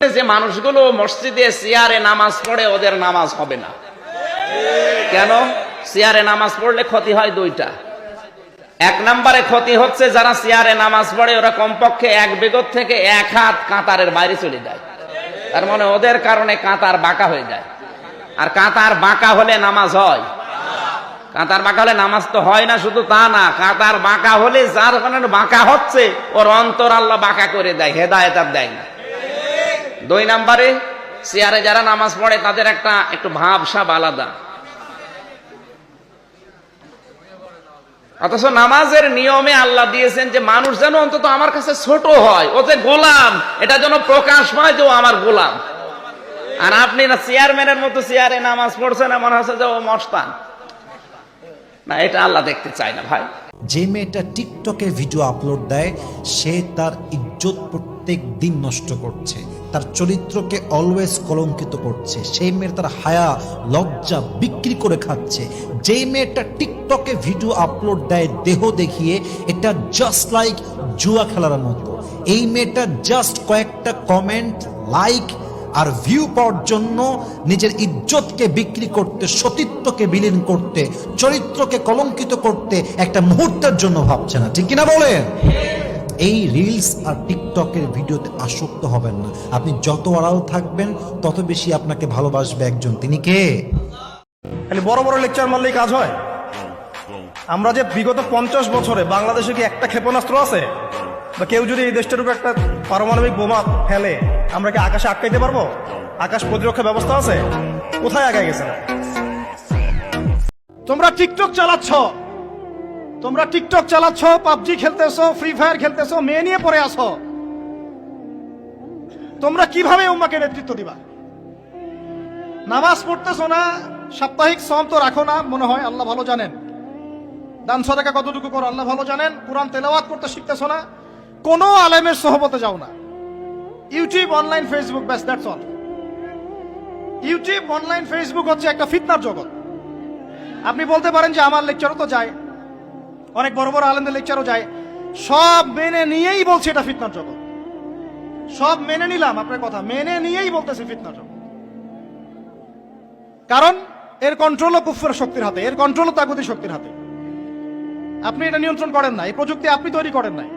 যে মানুষগুলো মসজিদে চেয়ারে নামাজ পড়ে ওদের নামাজ হবে না কেন? চেয়ারে নামাজ পড়লে ক্ষতি হয় দুইটা। এক নম্বরে ক্ষতি হচ্ছে যারা চেয়ারে নামাজ পড়ে ওরা কমপক্ষে এক বিগত থেকে এক হাত কাতারের বাইরে চলে যায়, তার মানে ওদের কারণে কাতার বাঁকা হয়ে যায়। আর কাতার বাঁকা হলে নামাজ হয়? কাতার বাঁকা হলে নামাজ তো হয় না। শুধু তা না, কাতার বাঁকা হলে যার কারণে বাঁকা হচ্ছে ওর অন্তর আল্লাহ বাঁকা করে দেয়, হেদায়েত আর দেয় না। দুই নম্বরে চেয়ারে যারা নামাজ পড়ে তাদের একটু ভাবসাব আলাদা, অথচ নামাজের নিয়মে আল্লাহ দিয়েছেন যে মানুষ যেন অন্তত আমার কাছে ছোট হয়, ও যে গোলাম এটা যেন প্রকাশ পায় যে ও আমার গোলাম। আর আপনি না চেয়ারম্যানের মতো চেয়ারে নামাজ পড়ছেন, মনে হচ্ছে যে ও মস্তান। না, এটা আল্লাহ দেখতে চায় না ভাই। যে মেয়েটা টিকটকে ভিডিও আপলোড দেয় সে তার ইজ্জত প্রত্যেক দিন নষ্ট করছে, তার চরিত্রকে অলওয়েজ কলঙ্কিত করছে। সেই মেয়ের তার হায়া লজ্জা বিক্রি করে খাচ্ছে। যেই মেয়েটা টিকটকে ভিডিও আপলোড দেয় দেহ দেখিয়ে, এটা জাস্ট লাইক জুয়া খেলার মতো। এই মেয়েটা জাস্ট কয়েকটা কমেন্ট, লাইক আর ভিউ পাওয়ার জন্য নিজের ইজ্জতকে বিক্রি করতে, সতীত্বকে বিলীন করতে, চরিত্রকে কলঙ্কিত করতে একটা মুহূর্তের জন্য ভাবছে না। ঠিক কিনা বলেন? এই রিলস আর টিকটকের ভিডিওতে আসক্ত হবেন না। আপনি যত আড়াল থাকবেন তত বেশি আপনাকে ভালোবাসবে একজন। তিনি কে? খালি বড় বড় লেকচার মারলেই কাজ হয়? আমরা যে বিগত 50 বছরে বাংলাদেশে কি একটা ক্ষেপণাস্ত্র আছে? বা কেউ যদি এই দেশটার উপর একটা পারমাণবিক বোমা ফেলে আমরা কি আকাশে আটকাইতে পারবো? আকাশ প্রতিরক্ষা ব্যবস্থা আছে? কোথায় আগায় গেছে? তোমরা টিকটক চালাচ্ছ, পাবজি খেলতেছো, ফ্রি ফায়ার খেলতেছো, মেয়ে নিয়ে পড়ে আসো। তোমরা কিভাবে উম্মাকে নেতৃত্ব দিবা? নামাজ পড়তেছো না, সাপ্তাহিক সওম তো রাখো না মনে হয়, আল্লাহ ভালো জানেন। দান সদকা কতটুকু করো আল্লাহ ভালো জানেন। কুরআন তেলাওয়াত করতে শিখতেছো না, কোনো আলেমের সোহবতে যাও না। ইউটিউব, অনলাইন, ফেসবুক, ব্যাস, that's all. YouTube, online, Facebook হচ্ছে একটা ফিতনার জগৎ। আপনি বলতে পারেন যে আমার লেকচারও তো যায়, অনেক বড় বড় আলেমদের লেকচারও যায়। সব মেনে নিয়েই বলছে এটা ফিতনার জগৎ। সব মেনে নিলাম, আপনার কথা মেনে নিয়েই বলতেছে ফিতনার জগৎ। কারণ এর কন্ট্রোলও কুফরের শক্তির হাতে, এর কন্ট্রোলও তাগুতি শক্তির হাতে। আপনি এটা নিয়ন্ত্রণ করেন না, এই প্রযুক্তি আপনি তৈরি করেন নাই।